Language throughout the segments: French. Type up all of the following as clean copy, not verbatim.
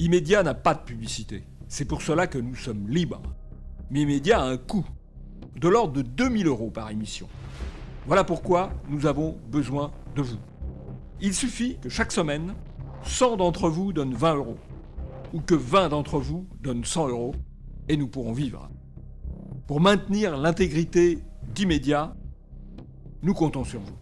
Immédiat n'a pas de publicité. C'est pour cela que nous sommes libres. Mais Immédiat a un coût, de l'ordre de 2 000 € par émission. Voilà pourquoi nous avons besoin de vous. Il suffit que chaque semaine, 100 d'entre vous donnent 20 €, ou que 20 d'entre vous donnent 100 €, et nous pourrons vivre. Pour maintenir l'intégrité d'Immédiat, nous comptons sur vous.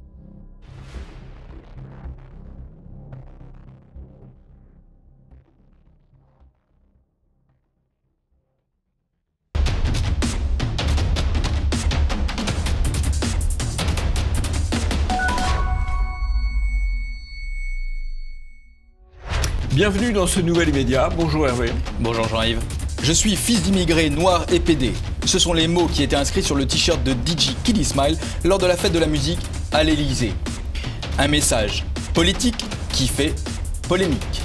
Bienvenue dans ce nouvel Immédiat. Bonjour Hervé. Bonjour Jean-Yves. Je suis fils d'immigrés, noir et pédé. Ce sont les mots qui étaient inscrits sur le t-shirt de DJ Kiddy Smile lors de la fête de la musique à l'Elysée. Un message politique qui fait polémique.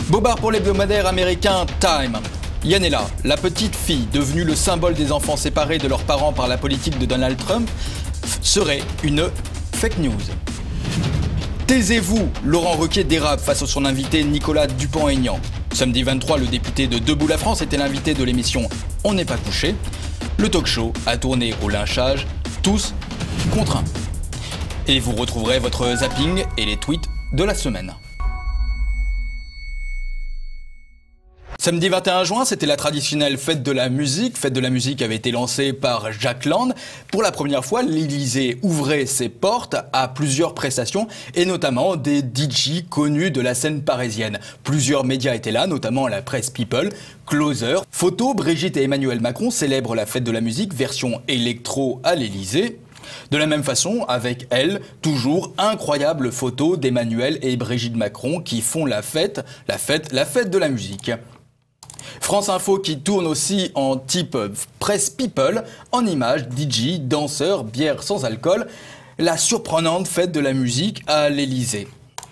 Bobard pour l'hebdomadaire américain Time. Yanela, la petite fille devenue le symbole des enfants séparés de leurs parents par la politique de Donald Trump, serait une fake news. Taisez-vous, Laurent Ruquier dérape face à son invité Nicolas Dupont-Aignan. Samedi 23, le député de Debout la France était l'invité de l'émission On n'est pas couché. Le talk show a tourné au lynchage, tous contre un. Et vous retrouverez votre zapping et les tweets de la semaine. Samedi 21 juin, c'était la traditionnelle fête de la musique. Fête de la musique avait été lancée par Jack Land. Pour la première fois, l'Elysée ouvrait ses portes à plusieurs prestations et notamment des DJ connus de la scène parisienne. Plusieurs médias étaient là, notamment la presse People, Closer. Photo, Brigitte et Emmanuel Macron célèbrent la fête de la musique version électro à l'Elysée. De la même façon, avec elle, toujours incroyable photo d'Emmanuel et Brigitte Macron qui font la fête de la musique. France Info qui tourne aussi en type presse people, en images, DJ, danseurs, bière sans alcool, la surprenante fête de la musique à l'Elysée.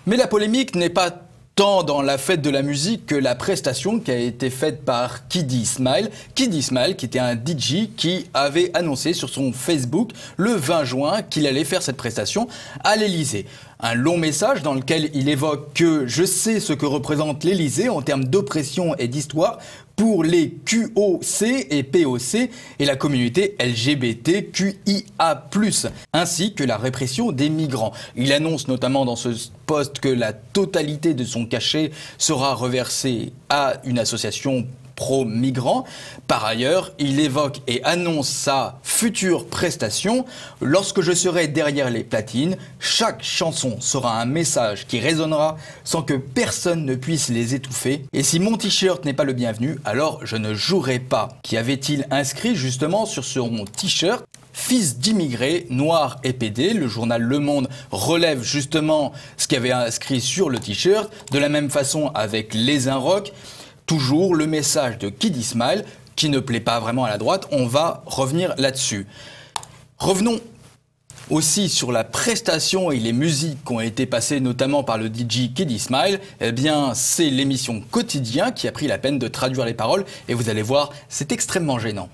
Mais la polémique n'est pas tant dans la fête de la musique que la prestation qui a été faite par Kiddy Smile. Kiddy Smile qui était un DJ qui avait annoncé sur son Facebook le 20 juin qu'il allait faire cette prestation à l'Elysée. Un long message dans lequel il évoque que « Je sais ce que représente l'Elysée en termes d'oppression et d'histoire pour les QOC et POC et la communauté LGBTQIA+, ainsi que la répression des migrants. » Il annonce notamment dans ce post que la totalité de son cachet sera reversée à une association pro-migrants. Par ailleurs, il évoque et annonce sa future prestation. Lorsque je serai derrière les platines, chaque chanson sera un message qui résonnera sans que personne ne puisse les étouffer. Et si mon t-shirt n'est pas le bienvenu, alors je ne jouerai pas. Qu'y avait-il inscrit justement sur son t-shirt ? Fils d'immigrés, noir et pédé, le journal Le Monde relève justement ce qu'il avait inscrit sur le t-shirt. De la même façon avec Les Inrocks, toujours le message de Kiddy Smile, qui ne plaît pas vraiment à la droite, on va revenir là-dessus. Revenons aussi sur la prestation et les musiques qui ont été passées notamment par le DJ Kiddy Smile. Eh bien, c'est l'émission Quotidien qui a pris la peine de traduire les paroles et vous allez voir, c'est extrêmement gênant.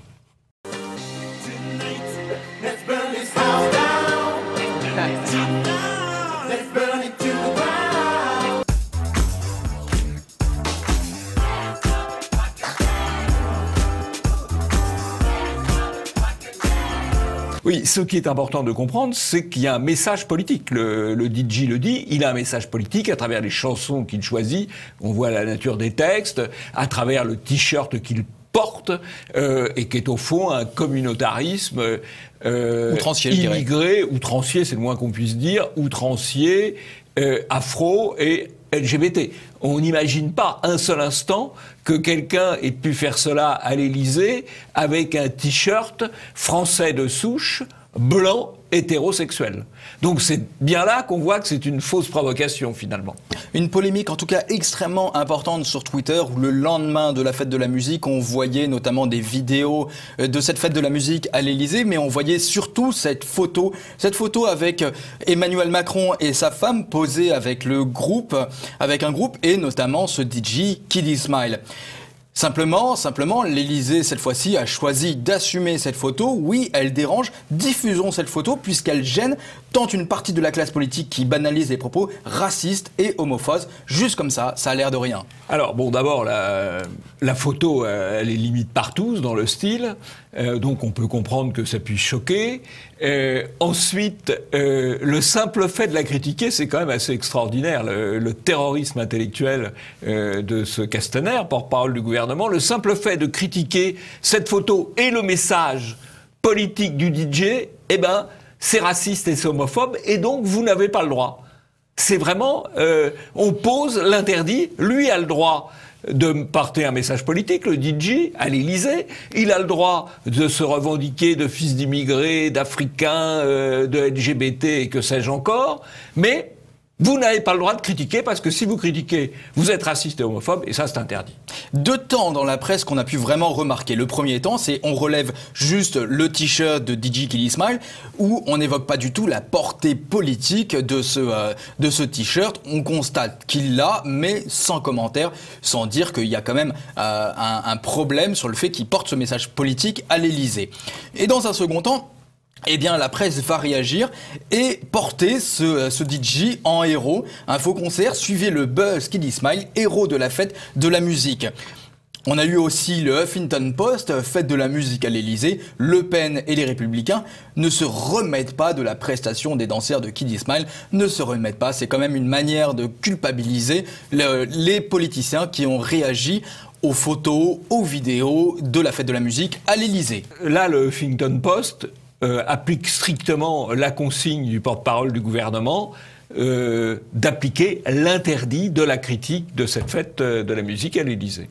Oui, ce qui est important de comprendre, c'est qu'il y a un message politique. Le DJ le dit, il a un message politique à travers les chansons qu'il choisit. On voit la nature des textes, à travers le t-shirt qu'il porte, et qui est au fond un communautarisme outrancier, immigré, outrancier, c'est le moins qu'on puisse dire, outrancier, afro et LGBT. On n'imagine pas un seul instant que quelqu'un ait pu faire cela à l'Elysée avec un t-shirt français de souche, blanc, hétérosexuel. Donc c'est bien là qu'on voit que c'est une fausse provocation finalement. Une polémique en tout cas extrêmement importante sur Twitter où le lendemain de la fête de la musique, on voyait notamment des vidéos de cette fête de la musique à l'Elysée, mais on voyait surtout cette photo avec Emmanuel Macron et sa femme posée avec un groupe et notamment ce DJ Kiddy Smile. Simplement, l'Elysée, cette fois-ci, a choisi d'assumer cette photo. Oui, elle dérange. Diffusons cette photo puisqu'elle gêne tant une partie de la classe politique qui banalise les propos racistes et homophobes. Juste comme ça a l'air de rien. Alors, bon, d'abord, la photo, elle est limite partout dans le style, donc on peut comprendre que ça puisse choquer. Ensuite, le simple fait de la critiquer, c'est quand même assez extraordinaire, le terrorisme intellectuel de ce Castaner, porte-parole du gouvernement. Le simple fait de critiquer cette photo et le message politique du DJ, eh ben, c'est raciste et c'est homophobe, et donc vous n'avez pas le droit. C'est vraiment, on pose l'interdit, lui a le droit de porter un message politique, le DJ, à l'Élysée, il a le droit de se revendiquer de fils d'immigrés, d'Africains, de LGBT et que sais-je encore, mais vous n'avez pas le droit de critiquer parce que si vous critiquez, vous êtes raciste et homophobe et ça c'est interdit. Deux temps dans la presse qu'on a pu vraiment remarquer. Le premier temps, c'est on relève juste le t-shirt de DJ Killy Smile où on n'évoque pas du tout la portée politique de ce t-shirt. On constate qu'il l'a, mais sans commentaire, sans dire qu'il y a quand même un problème sur le fait qu'il porte ce message politique à l'Élysée. Et dans un second temps, eh bien, la presse va réagir et porter ce DJ en héros. Un faux concert, suivez le buzz Killy Smile, héros de la fête de la musique. On a eu aussi le Huffington Post, fête de la musique à l'Élysée. Le Pen et les Républicains ne se remettent pas de la prestation des danseurs de Killy Smile, ne se remettent pas. C'est quand même une manière de culpabiliser les politiciens qui ont réagi aux photos, aux vidéos de la fête de la musique à l'Élysée. Là, le Huffington Post applique strictement la consigne du porte-parole du gouvernement d'appliquer l'interdit de la critique de cette fête de la musique à l'Élysée.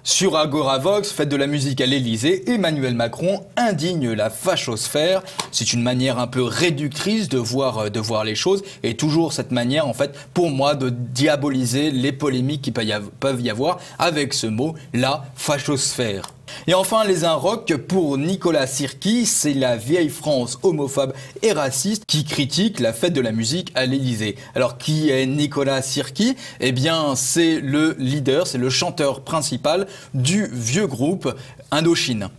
Sur Agoravox, fête de la musique à l'Élysée, Emmanuel Macron indigne la fachosphère. C'est une manière un peu réductrice de voir les choses et toujours cette manière, en fait, pour moi, de diaboliser les polémiques qui peuvent y avoir avec ce mot, la fachosphère. Et enfin, les Inrocks, pour Nicolas Sirky, c'est la vieille France homophobe et raciste qui critique la fête de la musique à l'Élysée. Alors, qui est Nicolas Sirky ? Eh bien, c'est le leader, c'est le chanteur principal du vieux groupe Indochine.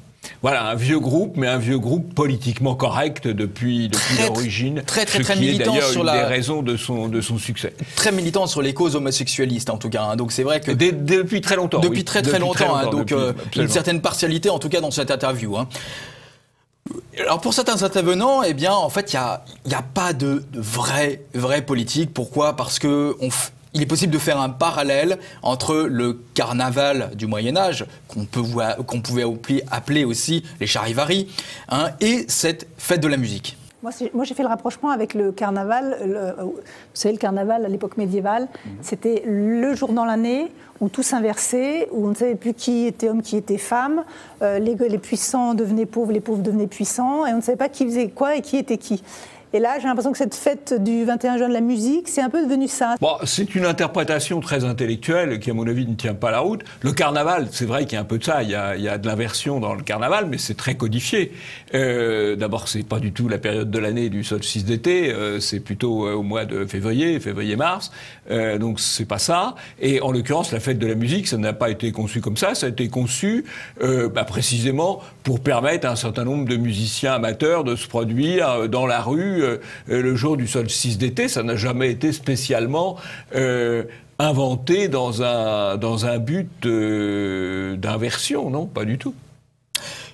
Voilà, un vieux groupe, mais un vieux groupe politiquement correct depuis l'origine. Très militant sur la... une des raisons de son succès. Très militant sur les causes homosexualistes, en tout cas. Hein. Donc c'est vrai que... Depuis très longtemps. Depuis très longtemps. Hein. Donc une certaine partialité, en tout cas, dans cette interview. Hein. Alors pour certains intervenants, eh bien, en fait, il y a pas de vraie politique. Pourquoi ? Parce que il est possible de faire un parallèle entre le carnaval du Moyen-Âge, qu'on pouvait appeler aussi les charivaris, hein, et cette fête de la musique. Moi, j'ai fait le rapprochement avec le carnaval. Vous savez, le carnaval à l'époque médiévale, c'était le jour dans l'année où tout s'inversait, où on ne savait plus qui était homme, qui était femme. Les puissants devenaient pauvres, les pauvres devenaient puissants, et on ne savait pas qui faisait quoi et qui était qui. Et là, j'ai l'impression que cette fête du 21 juin de la musique, c'est un peu devenu ça. Bon, c'est une interprétation très intellectuelle qui, à mon avis, ne tient pas la route. Le carnaval, c'est vrai qu'il y a un peu de ça. Il y a de l'inversion dans le carnaval, mais c'est très codifié. D'abord, c'est pas du tout la période de l'année du solstice d'été. C'est plutôt au mois de février-mars. Donc, c'est pas ça. Et en l'occurrence, la fête de la musique, ça n'a pas été conçu comme ça. Ça a été conçu précisément pour permettre à un certain nombre de musiciens amateurs de se produire dans la rue le jour du solstice d'été. Ça n'a jamais été spécialement inventé dans un but d'inversion, non, pas du tout.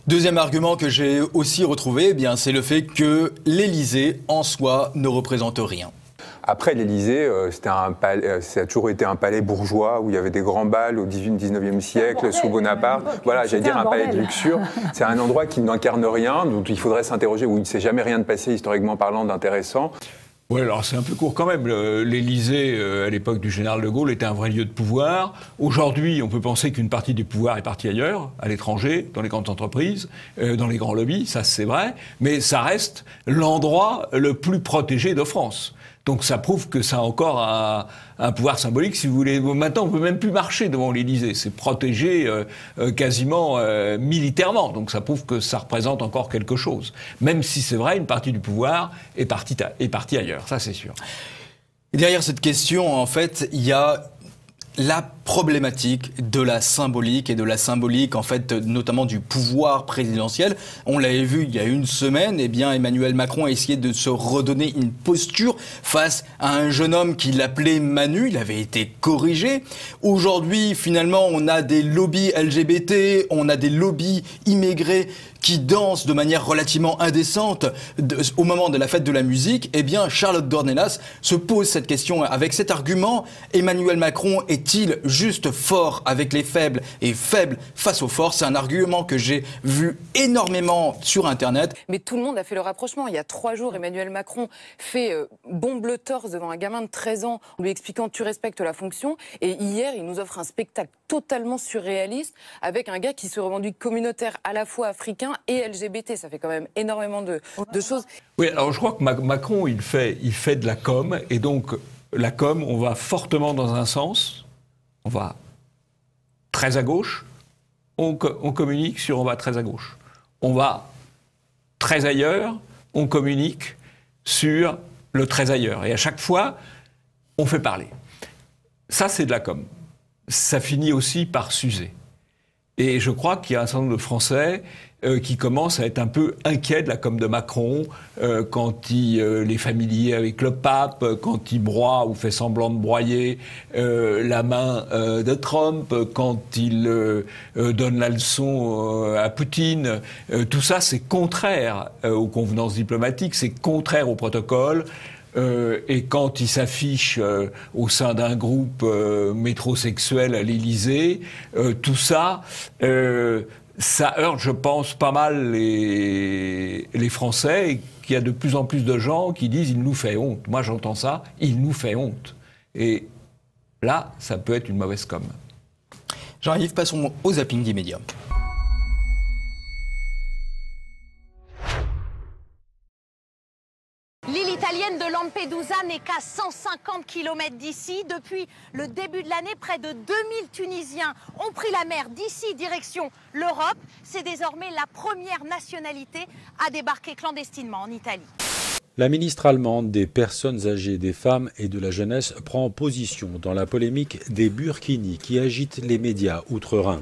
Deuxième argument que j'ai aussi retrouvé, eh bien, c'est le fait que l'Élysée, en soi, ne représente rien. Après, l'Élysée, ça a toujours été un palais bourgeois où il y avait des grands bals au 19e siècle, sous Bonaparte. Voilà, j'allais dire un palais de luxure. C'est un endroit qui n'incarne rien, dont il faudrait s'interroger, où il ne s'est jamais rien de passé, historiquement parlant, d'intéressant. Oui, alors c'est un peu court quand même. L'Élysée, à l'époque du général de Gaulle, était un vrai lieu de pouvoir. Aujourd'hui, on peut penser qu'une partie des pouvoirs est partie ailleurs, à l'étranger, dans les grandes entreprises, dans les grands lobbies, ça c'est vrai, mais ça reste l'endroit le plus protégé de France. Donc ça prouve que ça a encore un pouvoir symbolique, si vous voulez. Maintenant, on ne peut même plus marcher devant l'Élysée. C'est protégé quasiment militairement. Donc ça prouve que ça représente encore quelque chose. Même si c'est vrai, une partie du pouvoir est partie ailleurs. Ça, c'est sûr. Et derrière cette question, en fait, il y a la problématique de la symbolique et de la symbolique en fait notamment du pouvoir présidentiel. On l'avait vu il y a une semaine, eh bien Emmanuel Macron a essayé de se redonner une posture face à un jeune homme qui l'appelait Manu, il avait été corrigé. Aujourd'hui, finalement, on a des lobbies LGBT, on a des lobbies immigrés qui dansent de manière relativement indécente au moment de la fête de la musique. Eh bien, Charlotte Dornelas se pose cette question avec cet argument. Emmanuel Macron est-il juste fort avec les faibles et faible face aux forts? C'est un argument que j'ai vu énormément sur Internet. Mais tout le monde a fait le rapprochement. Il y a 3 jours, Emmanuel Macron fait bombe le torse devant un gamin de 13 ans en lui expliquant « tu respectes la fonction ». Et hier, il nous offre un spectacle totalement surréaliste avec un gars qui se revendique communautaire à la fois africain et LGBT. Ça fait quand même énormément de choses. Oui, alors je crois que Macron, il fait de la com. Et donc, la com, on va fortement dans un sens, on va très à gauche, on communique sur on va très à gauche. On va très ailleurs, on communique sur le très ailleurs. Et à chaque fois, on fait parler. Ça, c'est de la com. Ça finit aussi par s'user. Et je crois qu'il y a un certain nombre de Français qui commencent à être un peu inquiets de la com de Macron quand il est familier avec le pape, quand il broie ou fait semblant de broyer la main de Trump, quand il donne la leçon à Poutine. Tout ça, c'est contraire aux convenances diplomatiques, c'est contraire au protocole. Et quand il s'affiche au sein d'un groupe métrosexuel à l'Élysée, tout ça, ça heurte, je pense, pas mal les Français, et qu'il y a de plus en plus de gens qui disent « il nous fait honte ». Moi, j'entends ça, « il nous fait honte ». Et là, ça peut être une mauvaise com. Jean-Yves, passons au zapping d'immédiat. L'île italienne de Lampedusa n'est qu'à 150 km d'ici. Depuis le début de l'année, près de 2000 Tunisiens ont pris la mer d'ici direction l'Europe. C'est désormais la première nationalité à débarquer clandestinement en Italie. La ministre allemande des personnes âgées, des femmes et de la jeunesse prend position dans la polémique des burkinis qui agitent les médias outre-Rhin.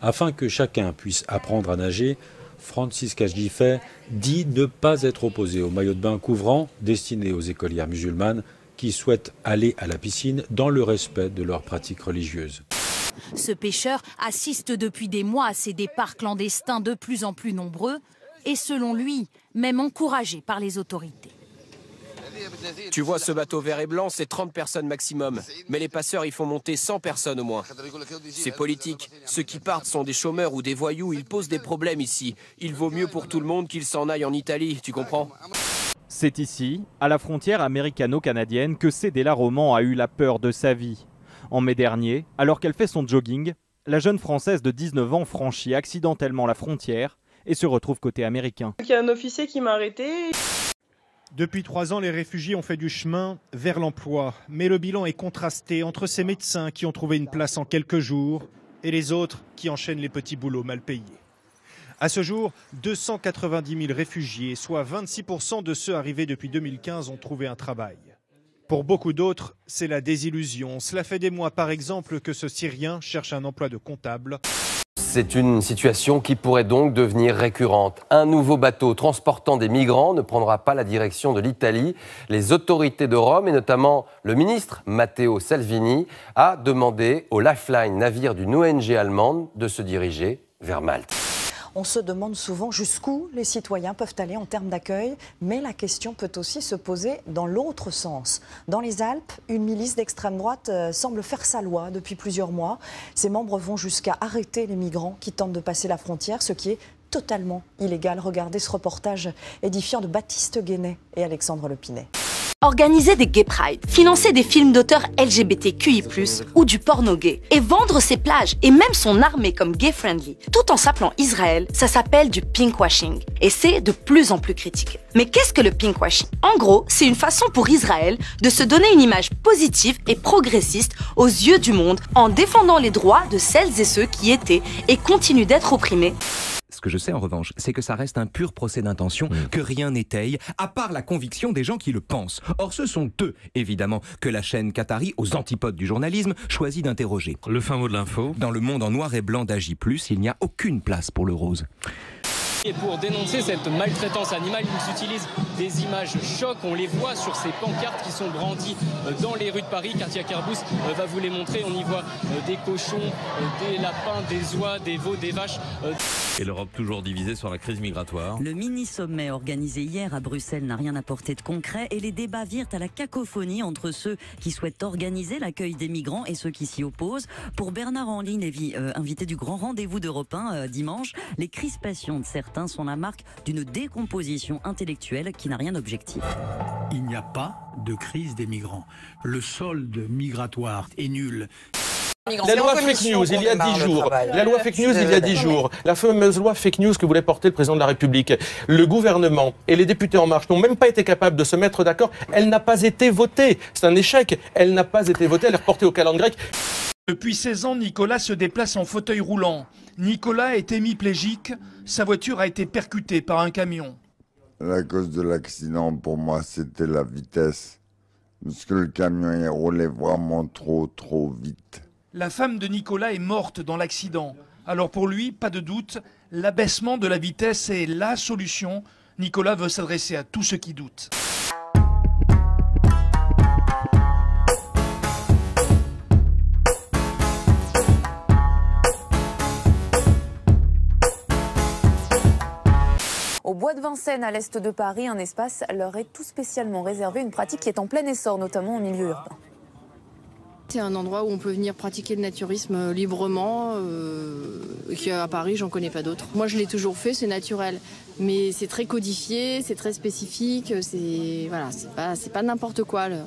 Afin que chacun puisse apprendre à nager, Franziska Giffey dit ne pas être opposée au maillot de bain couvrant destiné aux écolières musulmanes qui souhaitent aller à la piscine dans le respect de leurs pratiques religieuses. Ce pêcheur assiste depuis des mois à ces départs clandestins de plus en plus nombreux et selon lui, même encouragé par les autorités. Tu vois ce bateau vert et blanc, c'est 30 personnes maximum. Mais les passeurs y font monter 100 personnes au moins. C'est politique. Ceux qui partent sont des chômeurs ou des voyous, ils posent des problèmes ici. Il vaut mieux pour tout le monde qu'ils s'en aillent en Italie, tu comprends ? C'est ici, à la frontière américano-canadienne, que Cédella Roman a eu la peur de sa vie. En mai dernier, alors qu'elle fait son jogging, la jeune Française de 19 ans franchit accidentellement la frontière et se retrouve côté américain. Il y a un officier qui m'a arrêté. Depuis 3 ans, les réfugiés ont fait du chemin vers l'emploi. Mais le bilan est contrasté entre ces médecins qui ont trouvé une place en quelques jours et les autres qui enchaînent les petits boulots mal payés. À ce jour, 290 000 réfugiés, soit 26% de ceux arrivés depuis 2015, ont trouvé un travail. Pour beaucoup d'autres, c'est la désillusion. Cela fait des mois, par exemple, que ce Syrien cherche un emploi de comptable. C'est une situation qui pourrait donc devenir récurrente. Un nouveau bateau transportant des migrants ne prendra pas la direction de l'Italie. Les autorités de Rome, et notamment le ministre Matteo Salvini, a demandé au Lifeline, navire d'une ONG allemande, de se diriger vers Malte. On se demande souvent jusqu'où les citoyens peuvent aller en termes d'accueil, mais la question peut aussi se poser dans l'autre sens. Dans les Alpes, une milice d'extrême droite semble faire sa loi depuis plusieurs mois. Ses membres vont jusqu'à arrêter les migrants qui tentent de passer la frontière, ce qui est totalement illégal. Regardez ce reportage édifiant de Baptiste Guénet et Alexandre Lepinet. Organiser des gay pride, financer des films d'auteurs LGBTQI+, ou du porno gay, et vendre ses plages et même son armée comme gay-friendly, tout en s'appelant Israël, ça s'appelle du pinkwashing. Et c'est de plus en plus critique. Mais qu'est-ce que le pinkwashing ? En gros, c'est une façon pour Israël de se donner une image positive et progressiste aux yeux du monde en défendant les droits de celles et ceux qui étaient et continuent d'être opprimés. Ce que je sais en revanche, c'est que ça reste un pur procès d'intention, que rien n'étaye, à part la conviction des gens qui le pensent. Or ce sont eux, évidemment, que la chaîne Qatari, aux antipodes du journalisme, choisit d'interroger. Le fin mot de l'info. Dans le monde en noir et blanc d'Agi+, il n'y a aucune place pour le rose. Et pour dénoncer cette maltraitance animale, ils utilisent des images chocs. On les voit sur ces pancartes qui sont brandies dans les rues de Paris. Katia Kerbous va vous les montrer. On y voit des cochons, des lapins, des oies, des veaux, des vaches. Et l'Europe toujours divisée sur la crise migratoire. Le mini-sommet organisé hier à Bruxelles n'a rien apporté de concret et les débats virent à la cacophonie entre ceux qui souhaitent organiser l'accueil des migrants et ceux qui s'y opposent. Pour Bernard-Henri Lévy, invité du grand rendez-vous d'Europe 1 dimanche, les crispations de certains sont la marque d'une décomposition intellectuelle qui n'a rien d'objectif. Il n'y a pas de crise des migrants. Le solde migratoire est nul. La loi fake news, il y a 10 jours. La loi fake news, il y a 10 jours. La fameuse loi fake news que voulait porter le président de la République. Le gouvernement et les députés En Marche n'ont même pas été capables de se mettre d'accord. Elle n'a pas été votée. C'est un échec. Elle n'a pas été votée. Elle est reportée aux calendes grecques. Depuis 16 ans, Nicolas se déplace en fauteuil roulant. Nicolas est hémiplégique. Sa voiture a été percutée par un camion. La cause de l'accident, pour moi, c'était la vitesse. Parce que le camion il roulait vraiment trop vite. La femme de Nicolas est morte dans l'accident. Alors pour lui, pas de doute, l'abaissement de la vitesse est la solution. Nicolas veut s'adresser à tous ceux qui doutent. Au bois de Vincennes, à l'est de Paris, un espace leur est tout spécialement réservé, une pratique qui est en plein essor, notamment en milieu urbain. C'est un endroit où on peut venir pratiquer le naturisme librement, qu'à Paris, j'en connais pas d'autres. Moi, je l'ai toujours fait, c'est naturel. Mais c'est très codifié, c'est très spécifique, c'est pas n'importe quoi. Là.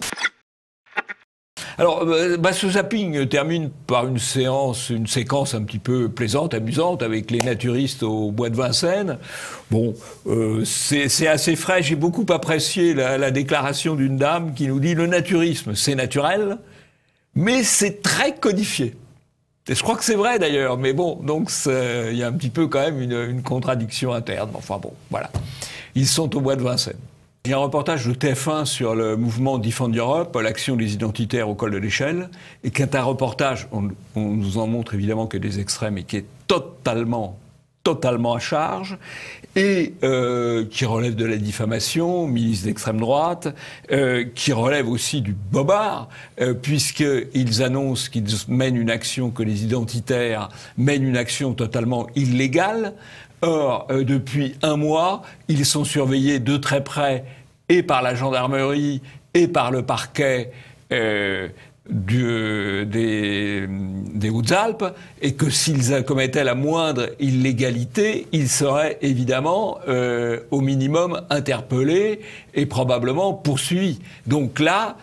Alors, ce zapping termine par une séquence un petit peu plaisante, amusante, avec les naturistes au bois de Vincennes. Bon, c'est assez frais. J'ai beaucoup apprécié la déclaration d'une dame qui nous dit « Le naturisme, c'est naturel, mais c'est très codifié ». Et je crois que c'est vrai d'ailleurs, mais bon, donc il y a un petit peu quand même une contradiction interne. Enfin bon, voilà. Ils sont au bois de Vincennes. Il y a un reportage de TF1 sur le mouvement Defend Europe, l'action des identitaires au col de l'Échelle, et qui est un reportage, on nous en montre évidemment que des extrêmes, et qui est totalement à charge, et qui relève de la diffamation, milice d'extrême droite, qui relève aussi du bobard, puisqu'ils annoncent qu'ils mènent une action, que les identitaires mènent une action totalement illégale. Or, depuis un mois, ils sont surveillés de très près et par la gendarmerie et par le parquet des Hautes-Alpes, et que s'ils commettaient la moindre illégalité, ils seraient évidemment au minimum interpellés et probablement poursuivis. Donc là,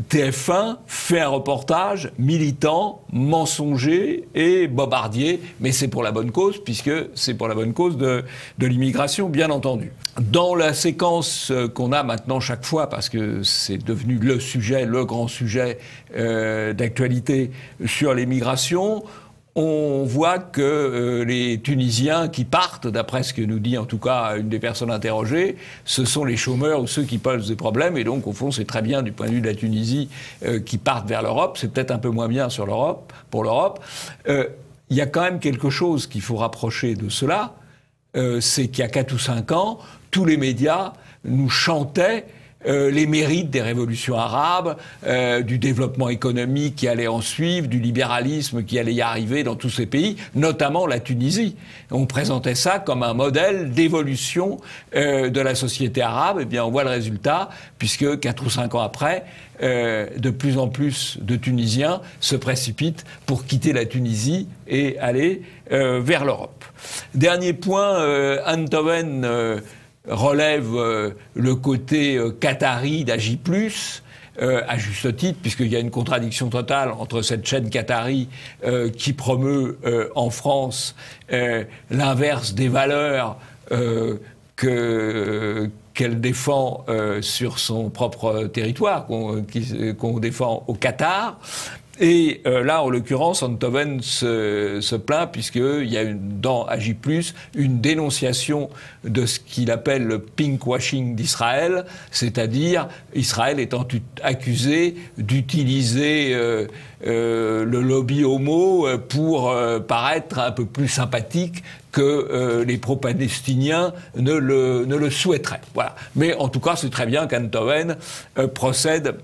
TF1 fait un reportage militant, mensonger et bobardier, mais c'est pour la bonne cause, puisque c'est pour la bonne cause de l'immigration, bien entendu. Dans la séquence qu'on a maintenant chaque fois, parce que c'est devenu le grand sujet d'actualité sur l'immigration, on voit que les Tunisiens qui partent, d'après ce que nous dit en tout cas une des personnes interrogées, ce sont les chômeurs ou ceux qui posent des problèmes. Et donc, au fond, c'est très bien du point de vue de la Tunisie qui partent vers l'Europe. C'est peut-être un peu moins bien pour l'Europe. Il y a quand même quelque chose qu'il faut rapprocher de cela. C'est qu'il y a 4 ou 5 ans, tous les médias nous chantaient les mérites des révolutions arabes, du développement économique qui allait en suivre, du libéralisme qui allait y arriver dans tous ces pays, notamment la Tunisie. On présentait ça comme un modèle d'évolution de la société arabe. Eh bien, on voit le résultat, puisque 4 ou 5 ans après, de plus en plus de Tunisiens se précipitent pour quitter la Tunisie et aller vers l'Europe. Dernier point, Antoven relève le côté qatari d'Agi+, à juste titre, puisqu'il y a une contradiction totale entre cette chaîne qatari qui promeut en France l'inverse des valeurs qu'elle défend sur son propre territoire, qu'on défend au Qatar, Et là, en l'occurrence, Enthoven se plaint puisqu'il y a dans AJ+, une dénonciation de ce qu'il appelle le pinkwashing d'Israël, c'est-à-dire Israël étant accusé d'utiliser le lobby homo pour paraître un peu plus sympathique que les pro-palestiniens ne le souhaiteraient. Voilà. Mais en tout cas, c'est très bien qu'Enthoven procède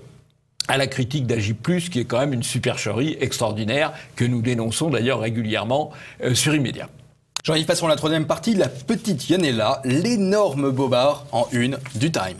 à la critique d'AJ+, qui est quand même une supercherie extraordinaire, que nous dénonçons d'ailleurs régulièrement sur Immédiat. Jean-Yves, passons à la troisième partie, la petite Yanela, l'énorme bobard en une du Time.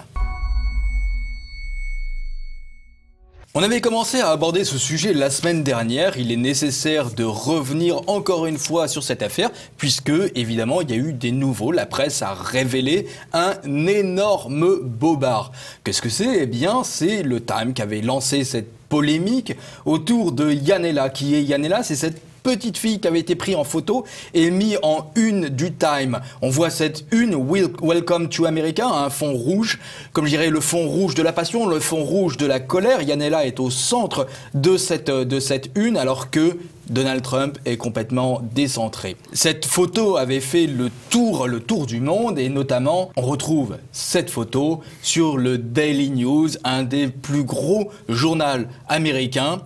On avait commencé à aborder ce sujet la semaine dernière. Il est nécessaire de revenir encore une fois sur cette affaire, puisque, évidemment, il y a eu des nouveaux. La presse a révélé un énorme bobard. Qu'est-ce que c'est ? Eh bien, c'est le Time qui avait lancé cette polémique autour de Yanela. Qui est Yanela ? C'est cette petite fille qui avait été prise en photo et mise en une du Time. On voit cette une, Welcome to America, un fond rouge, comme je dirais le fond rouge de la passion, le fond rouge de la colère. Yanela est au centre de cette une, alors que Donald Trump est complètement décentré. Cette photo avait fait le tour du monde, et notamment, on retrouve cette photo sur le Daily News, un des plus gros journaux américains,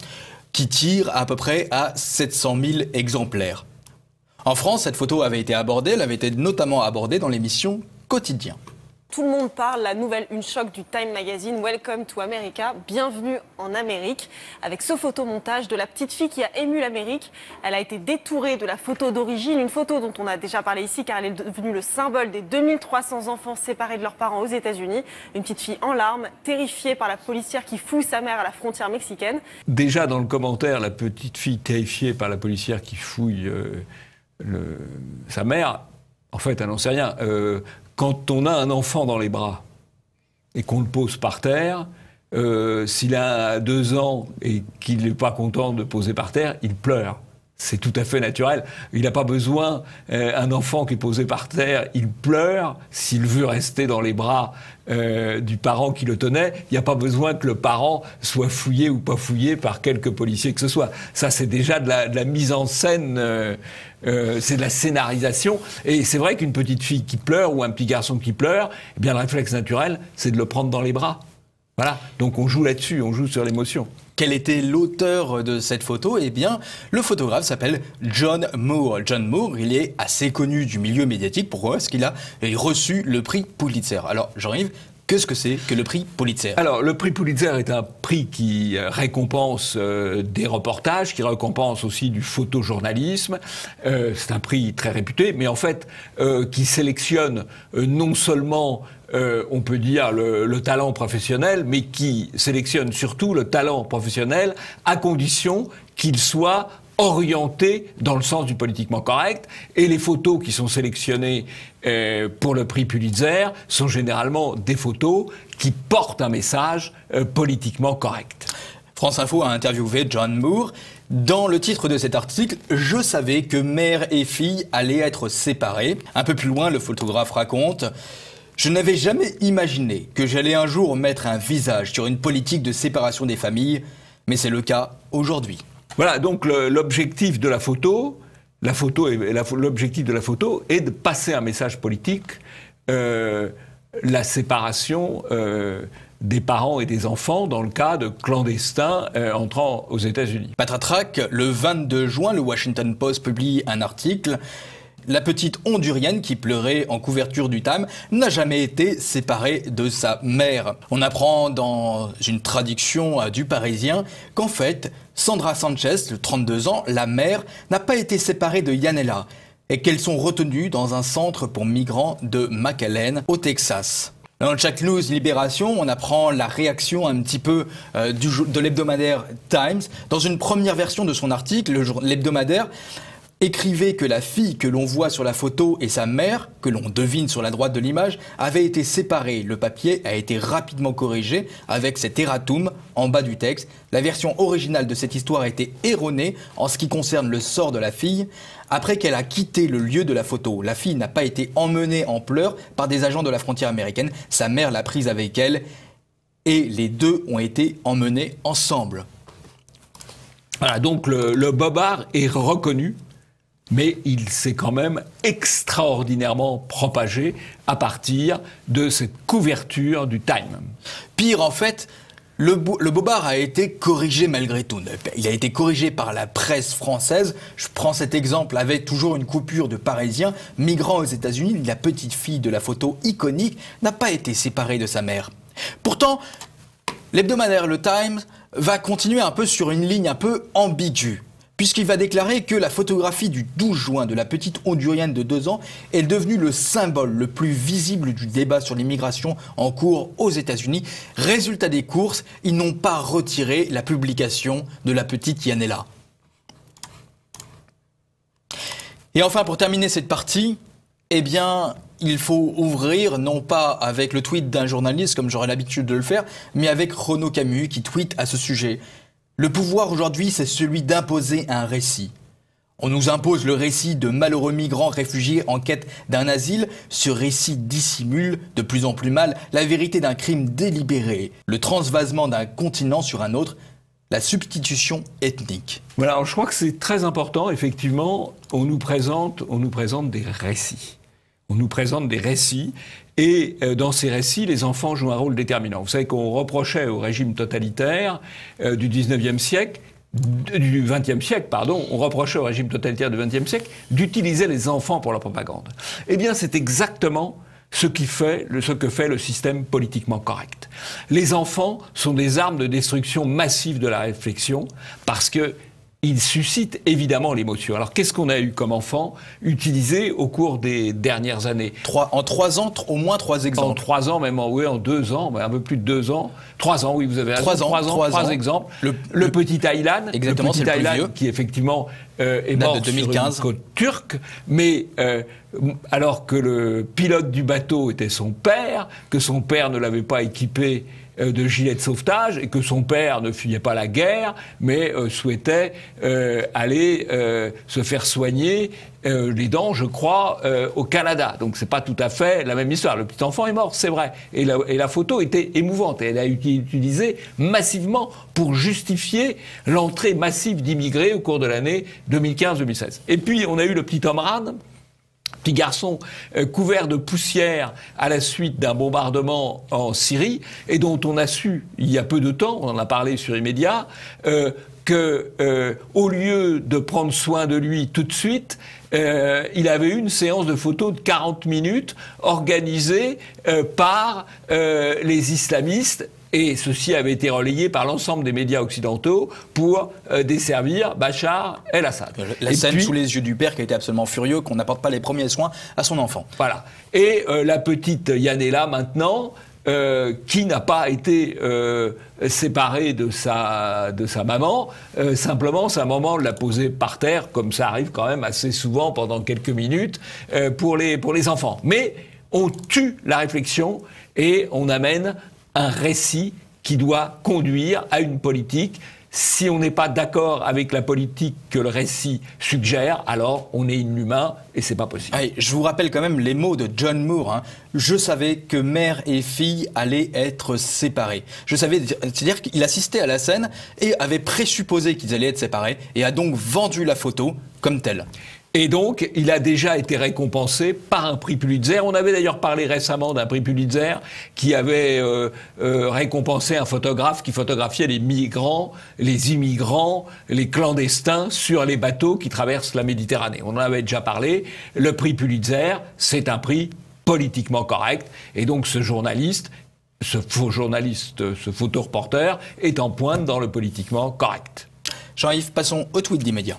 qui tire à peu près à 700 000 exemplaires. En France, cette photo avait été abordée, elle avait été notamment abordée dans l'émission Quotidien. Tout le monde parle, la nouvelle une choc du Time Magazine, Welcome to America, bienvenue en Amérique, avec ce photomontage de la petite fille qui a ému l'Amérique. Elle a été détourée de la photo d'origine, une photo dont on a déjà parlé ici car elle est devenue le symbole des 2300 enfants séparés de leurs parents aux États-Unis. Une petite fille en larmes, terrifiée par la policière qui fouille sa mère à la frontière mexicaine. Déjà dans le commentaire, la petite fille terrifiée par la policière qui fouille sa mère, en fait elle n'en sait rien. Quand on a un enfant dans les bras et qu'on le pose par terre, s'il a 2 ans et qu'il n'est pas content de poser par terre, il pleure. C'est tout à fait naturel. Il n'a pas besoin, un enfant qui est posé par terre, il pleure s'il veut rester dans les bras du parent qui le tenait. Il n'y a pas besoin que le parent soit fouillé ou pas fouillé par quelque policier que ce soit. Ça, c'est déjà de la mise en scène, c'est de la scénarisation. Et c'est vrai qu'une petite fille qui pleure ou un petit garçon qui pleure, eh bien, le réflexe naturel, c'est de le prendre dans les bras. Voilà. Donc on joue là-dessus, on joue sur l'émotion. Quel était l'auteur de cette photo ? Eh bien, le photographe s'appelle John Moore. John Moore, il est assez connu du milieu médiatique. Pourquoi ? Parce qu'il a reçu le prix Pulitzer. Alors, Jean-Yves, qu'est-ce que c'est que le prix Pulitzer ? Alors, le prix Pulitzer est un prix qui récompense des reportages, qui récompense aussi du photojournalisme. C'est un prix très réputé, mais en fait, qui sélectionne non seulement on peut dire le talent professionnel, mais qui sélectionne surtout le talent professionnel à condition qu'il soit orienté dans le sens du politiquement correct. Et les photos qui sont sélectionnées pour le prix Pulitzer sont généralement des photos qui portent un message politiquement correct. France Info a interviewé John Moore. Dans le titre de cet article, je savais que mère et fille allaient être séparées. Un peu plus loin, le photographe raconte: je n'avais jamais imaginé que j'allais un jour mettre un visage sur une politique de séparation des familles, mais c'est le cas aujourd'hui. Voilà, donc l'objectif de la photo, l'objectif de la photo est de passer un message politique, la séparation des parents et des enfants dans le cas de clandestins entrant aux États-Unis. Patratrac, le 22 juin, le Washington Post publie un article. La petite Hondurienne qui pleurait en couverture du Time n'a jamais été séparée de sa mère. On apprend dans une traduction du Parisien qu'en fait, Sandra Sanchez, de 32 ans, la mère, n'a pas été séparée de Yanela et qu'elles sont retenues dans un centre pour migrants de McAllen, au Texas. Dans chaque news Libération, on apprend la réaction un petit peu de l'hebdomadaire Times. Dans une première version de son article, l'hebdomadaire écrivait que la fille que l'on voit sur la photo et sa mère, que l'on devine sur la droite de l'image, avaient été séparées. Le papier a été rapidement corrigé avec cet erratum en bas du texte. La version originale de cette histoire a été erronée en ce qui concerne le sort de la fille. Après qu'elle a quitté le lieu de la photo, la fille n'a pas été emmenée en pleurs par des agents de la frontière américaine. Sa mère l'a prise avec elle et les deux ont été emmenés ensemble. Voilà, donc le bobard est reconnu, mais il s'est quand même extraordinairement propagé à partir de cette couverture du Time. Pire, en fait, le bobard a été corrigé malgré tout. Il a été corrigé par la presse française. Je prends cet exemple avec toujours une coupure de Parisien. Migrant aux États-Unis, la petite fille de la photo iconique n'a pas été séparée de sa mère. Pourtant, l'hebdomadaire Le Times va continuer un peu sur une ligne un peu ambiguë, puisqu'il va déclarer que la photographie du 12 juin de la petite Hondurienne de 2 ans est devenue le symbole le plus visible du débat sur l'immigration en cours aux États-Unis. Résultat des courses, ils n'ont pas retiré la publication de la petite Yanela. Et enfin, pour terminer cette partie, eh bien, il faut ouvrir, non pas avec le tweet d'un journaliste, comme j'aurais l'habitude de le faire, mais avec Renaud Camus, qui tweet à ce sujet. Le pouvoir aujourd'hui, c'est celui d'imposer un récit. On nous impose le récit de malheureux migrants réfugiés en quête d'un asile. Ce récit dissimule de plus en plus mal la vérité d'un crime délibéré, le transvasement d'un continent sur un autre, la substitution ethnique. Voilà, alors je crois que c'est très important. Effectivement, on nous présente des récits. On nous présente des récits. Et dans ces récits, les enfants jouent un rôle déterminant. Vous savez qu'on reprochait au régime totalitaire du 19e siècle, du 20e siècle, pardon, on reprochait au régime totalitaire du 20e siècle d'utiliser les enfants pour la propagande. Eh bien, c'est exactement ce que fait le système politiquement correct. Les enfants sont des armes de destruction massive de la réflexion parce que il suscite évidemment l'émotion. Alors, qu'est-ce qu'on a eu comme enfant utilisé au cours des dernières années ? En 3 ans, au moins 3 exemples. En 3 ans, même en 2 ans, un peu plus de 2 ans. 3 ans, oui, vous avez raison. 3 exemples. Le petit Aylan, exactement, le petit Aylan qui effectivement est mort de 2015. Sur une côte turque, mais alors que le pilote du bateau était son père, que son père ne l'avait pas équipé de gilet de sauvetage et que son père ne fuyait pas la guerre, mais souhaitait aller se faire soigner les dents, je crois, au Canada. Donc c'est pas tout à fait la même histoire. Le petit enfant est mort, c'est vrai. Et la photo était émouvante. Et elle a été utilisée massivement pour justifier l'entrée massive d'immigrés au cours de l'année 2015-2016. Et puis on a eu le petit Omran, petit garçon couvert de poussière à la suite d'un bombardement en Syrie, et dont on a su, il y a peu de temps, on en a parlé sur les médias, qu'au lieu de prendre soin de lui tout de suite, il avait eu une séance de photos de 40 minutes organisée par les islamistes. Et ceci avait été relayé par l'ensemble des médias occidentaux pour desservir Bachar el-Assad. La scène sous les yeux du père qui a été absolument furieux qu'on n'apporte pas les premiers soins à son enfant. Voilà. Et la petite Yanela maintenant, qui n'a pas été séparée de sa maman, simplement sa maman l'a posée par terre, comme ça arrive quand même assez souvent pendant quelques minutes, pour les enfants. Mais on tue la réflexion et on amène un récit qui doit conduire à une politique. Si on n'est pas d'accord avec la politique que le récit suggère, alors on est inhumain et c'est pas possible. Allez, je vous rappelle quand même les mots de John Moore. Hein. Je savais que mère et fille allaient être séparées. Je savais, c'est-à-dire qu'il assistait à la scène et avait présupposé qu'ils allaient être séparés et a donc vendu la photo comme telle. Et donc, il a déjà été récompensé par un prix Pulitzer. On avait d'ailleurs parlé récemment d'un prix Pulitzer qui avait récompensé un photographe qui photographiait les migrants, les immigrants, les clandestins sur les bateaux qui traversent la Méditerranée. On en avait déjà parlé. Le prix Pulitzer, c'est un prix politiquement correct. Et donc, ce journaliste, ce faux journaliste, ce photoreporter, est en pointe dans le politiquement correct. Jean-Yves, passons au tweet d'immédiat.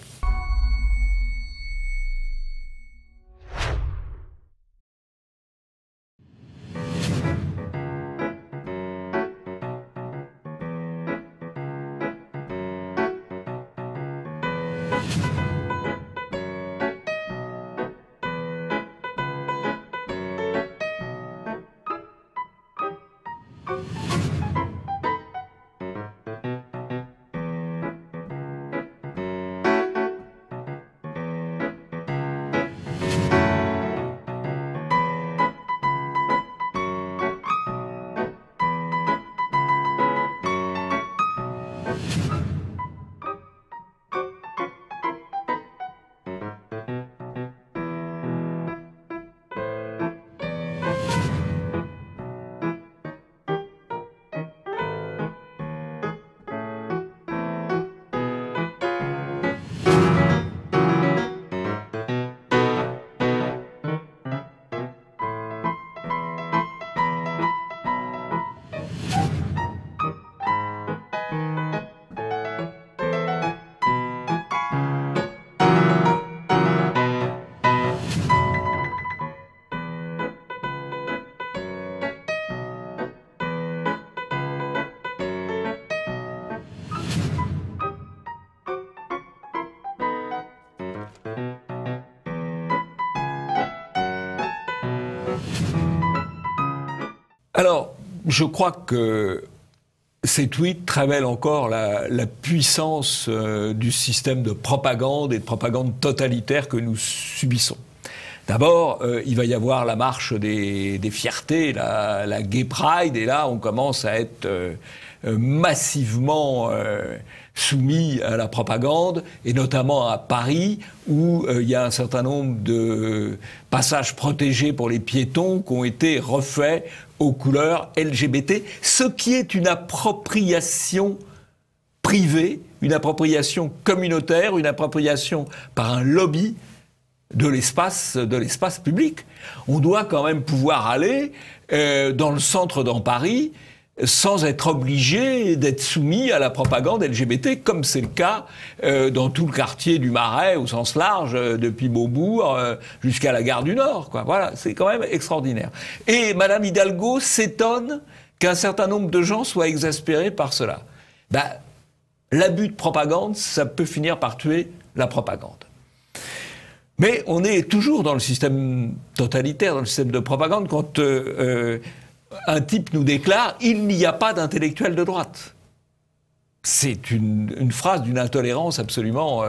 Alors, je crois que ces tweets révèlent encore la puissance du système de propagande et de propagande totalitaire que nous subissons. D'abord, il va y avoir la marche des fiertés, la Gay Pride, et là, on commence à être massivement soumis à la propagande, et notamment à Paris, où il y a un certain nombre de passages protégés pour les piétons qui ont été refaits aux couleurs LGBT, ce qui est une appropriation privée, une appropriation communautaire, une appropriation par un lobby de l'espace public. On doit quand même pouvoir aller dans le centre dans Paris sans être obligé d'être soumis à la propagande LGBT, comme c'est le cas dans tout le quartier du Marais au sens large, depuis Beaubourg jusqu'à la gare du Nord, quoi. Voilà, c'est quand même extraordinaire. Et Madame Hidalgo s'étonne qu'un certain nombre de gens soient exaspérés par cela. L'abus de propagande, ça peut finir par tuer la propagande. Mais on est toujours dans le système totalitaire, dans le système de propagande, quand un type nous déclare « il n'y a pas d'intellectuel de droite ». C'est une phrase d'une intolérance absolument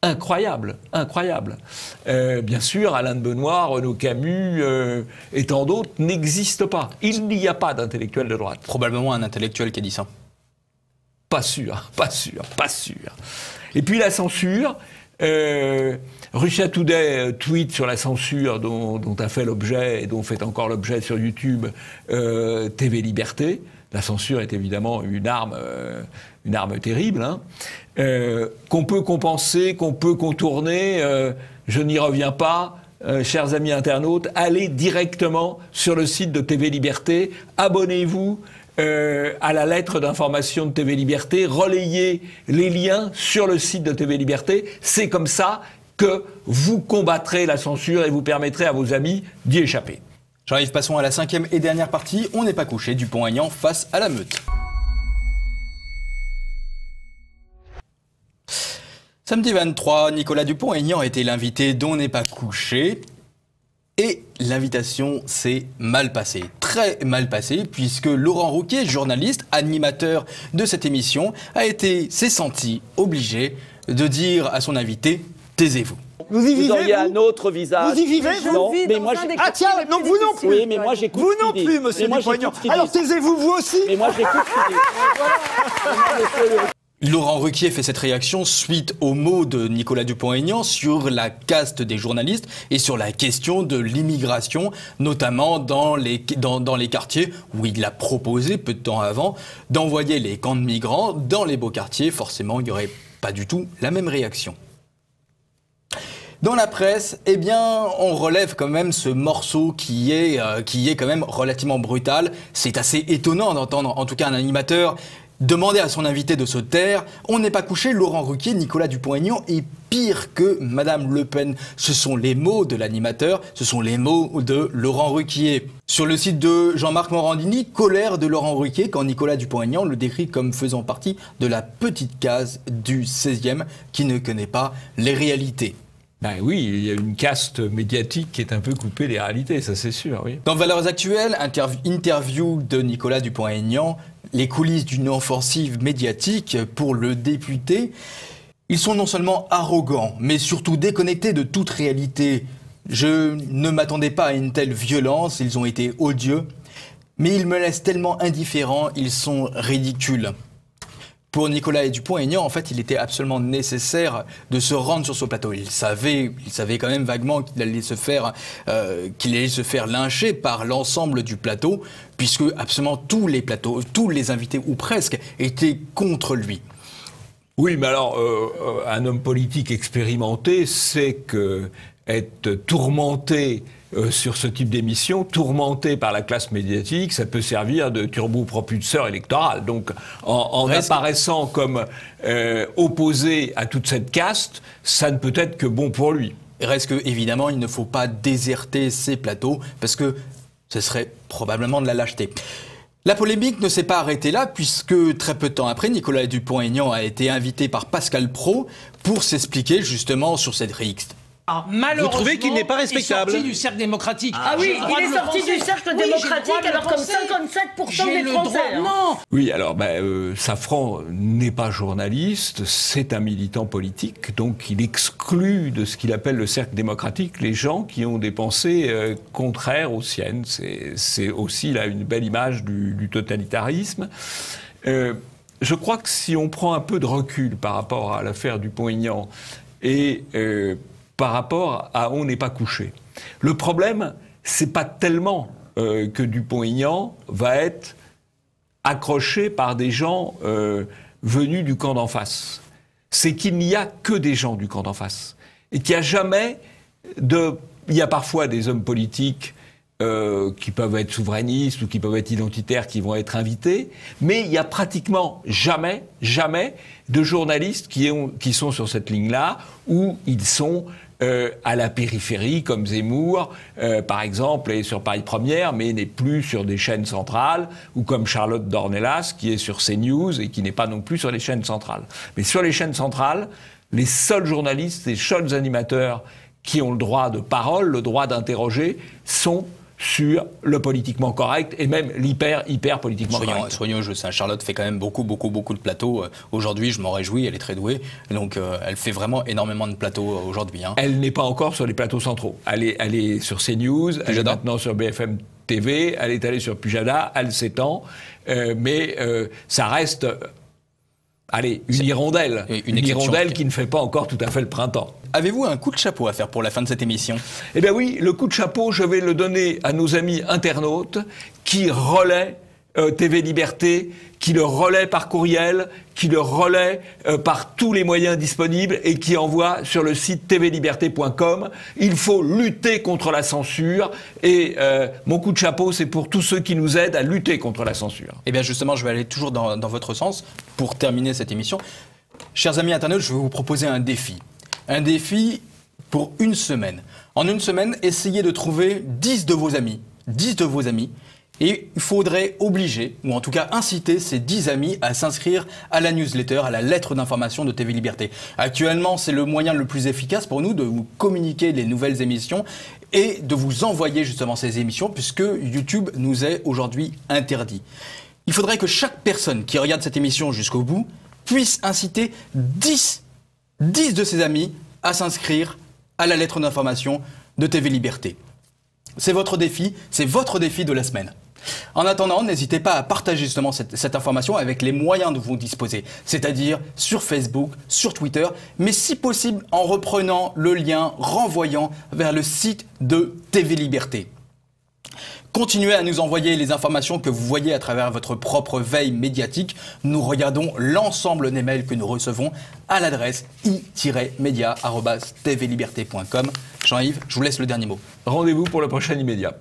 incroyable, incroyable. Bien sûr, Alain de Benoît, Renaud Camus et tant d'autres n'existent pas. Il n'y a pas d'intellectuel de droite. Probablement un intellectuel qui a dit ça. Pas sûr, pas sûr, pas sûr. Et puis la censure... Russia Today tweet sur la censure dont a fait l'objet et dont fait encore l'objet sur YouTube TV Liberté. La censure est évidemment une arme terrible, hein, qu'on peut compenser, qu'on peut contourner. Je n'y reviens pas. Chers amis internautes, allez directement sur le site de TV Liberté, abonnez-vous à la lettre d'information de TV Liberté, relayez les liens sur le site de TV Liberté. C'est comme ça que vous combattrez la censure et vous permettrez à vos amis d'y échapper. Jean-Yves, passons à la 5e et dernière partie. On n'est pas couché, Dupont-Aignan face à la meute. Samedi 23, Nicolas Dupont-Aignan était l'invité d'On n'est pas couché. Et l'invitation s'est mal passée, très mal passée, puisque Laurent Ruquier, journaliste, animateur de cette émission, s'est senti obligé de dire à son invité « taisez-vous ». Vous y vivez, auriez un autre visage. Vous y vivez, vous? Non, mais moi ah tiens, non, vous non plus. Oui, mais moi j'écoute. Vous non plus, monsieur Dupont-Aignan. Alors taisez-vous, vous aussi. Mais moi j'écoute. Laurent Ruquier fait cette réaction suite aux mots de Nicolas Dupont-Aignan sur la caste des journalistes et sur la question de l'immigration, notamment dans les quartiers où il a proposé, peu de temps avant, d'envoyer les camps de migrants dans les beaux quartiers. Forcément, il n'y aurait pas du tout la même réaction. Dans la presse, eh bien, on relève quand même ce morceau qui est quand même relativement brutal. C'est assez étonnant d'entendre, en tout cas, un animateur demander à son invité de se taire. On n'est pas couché, Laurent Ruquier, Nicolas Dupont-Aignan est pire que Madame Le Pen. Ce sont les mots de l'animateur, ce sont les mots de Laurent Ruquier. Sur le site de Jean-Marc Morandini, colère de Laurent Ruquier quand Nicolas Dupont-Aignan le décrit comme faisant partie de la petite case du 16e qui ne connaît pas les réalités. Ben oui, il y a une caste médiatique qui est un peu coupée des réalités, ça c'est sûr, oui. Dans Valeurs Actuelles, interview de Nicolas Dupont-Aignan, les coulisses d'une offensive médiatique pour le député. Ils sont non seulement arrogants, mais surtout déconnectés de toute réalité. Je ne m'attendais pas à une telle violence, ils ont été odieux, mais ils me laissent tellement indifférent, ils sont ridicules. Pour Nicolas Dupont-Aignan, en fait, il était absolument nécessaire de se rendre sur ce plateau. Il savait quand même vaguement qu'il allait se faire lyncher par l'ensemble du plateau, puisque absolument tous les invités, ou presque, étaient contre lui. Oui, mais alors, un homme politique expérimenté sait que être tourmenté sur ce type d'émission, tourmenté par la classe médiatique, ça peut servir de turbopropulseur électoral. Donc, en apparaissant comme opposé à toute cette caste, ça ne peut être que bon pour lui. Il reste que, évidemment, il ne faut pas déserter ces plateaux, parce que ce serait probablement de la lâcheté. La polémique ne s'est pas arrêtée là, puisque très peu de temps après, Nicolas Dupont-Aignan a été invité par Pascal Praud pour s'expliquer justement sur cette Malheureusement, vous trouvez qu'il n'est pas respectable? Il est sorti du cercle démocratique. Ah oui, il est sorti du cercle démocratique alors comme 57% des Français. Non. Oui, alors Safran n'est pas journaliste, c'est un militant politique, donc il exclut de ce qu'il appelle le cercle démocratique les gens qui ont des pensées contraires aux siennes. C'est aussi là une belle image du totalitarisme. Je crois que si on prend un peu de recul par rapport à l'affaire Dupont-Aignan et par rapport à On n'est pas couché, le problème, c'est pas tellement que Dupont-Aignan va être accroché par des gens venus du camp d'en face. C'est qu'il n'y a que des gens du camp d'en face. Et qu'il n'y a jamais il y a parfois des hommes politiques qui peuvent être souverainistes ou qui peuvent être identitaires qui vont être invités, mais il n'y a pratiquement jamais de journalistes qui sont sur cette ligne-là, où ils sont à la périphérie, comme Zemmour, par exemple, et sur Paris Première, mais n'est plus sur des chaînes centrales, ou comme Charlotte Dornelas, qui est sur CNews et qui n'est pas non plus sur les chaînes centrales. Mais sur les chaînes centrales, les seuls journalistes, les seuls animateurs qui ont le droit de parole, le droit d'interroger, sont sur le politiquement correct et même l'hyper politiquement correct. Soyons justes, Charlotte fait quand même beaucoup de plateaux. Aujourd'hui, je m'en réjouis, elle est très douée. Donc, elle fait vraiment énormément de plateaux aujourd'hui. Elle n'est pas encore sur les plateaux centraux. Elle est sur CNews, elle est maintenant sur BFM TV, elle est allée sur Pujada, elle s'étend. Mais ça reste... une hirondelle. Une hirondelle qui ne fait pas encore tout à fait le printemps. Avez-vous un coup de chapeau à faire pour la fin de cette émission? Eh bien oui, le coup de chapeau, je vais le donner à nos amis internautes qui relaient TV Liberté, qui le relaient par courriel, qui le relaient par tous les moyens disponibles et qui envoient sur le site tvliberté.com. Il faut lutter contre la censure et mon coup de chapeau, c'est pour tous ceux qui nous aident à lutter contre la censure. Eh bien justement, je vais aller toujours dans votre sens pour terminer cette émission. Chers amis internautes, je vais vous proposer un défi. Un défi pour une semaine. En une semaine, essayez de trouver 10 de vos amis. 10 de vos amis. Et il faudrait obliger, ou en tout cas inciter ces 10 amis à s'inscrire à la newsletter, à la lettre d'information de TV Liberté. Actuellement, c'est le moyen le plus efficace pour nous de vous communiquer les nouvelles émissions et de vous envoyer justement ces émissions, puisque YouTube nous est aujourd'hui interdit. Il faudrait que chaque personne qui regarde cette émission jusqu'au bout puisse inciter 10 de ses amis à s'inscrire à la lettre d'information de TV Liberté. C'est votre défi de la semaine. En attendant, n'hésitez pas à partager justement cette information avec les moyens dont vous disposez, c'est-à-dire sur Facebook, sur Twitter, mais si possible en reprenant le lien renvoyant vers le site de TV Liberté. Continuez à nous envoyer les informations que vous voyez à travers votre propre veille médiatique. Nous regardons l'ensemble des mails que nous recevons à l'adresse i-media@tvliberté.com. Jean-Yves, je vous laisse le dernier mot. Rendez-vous pour le prochain Immédiat.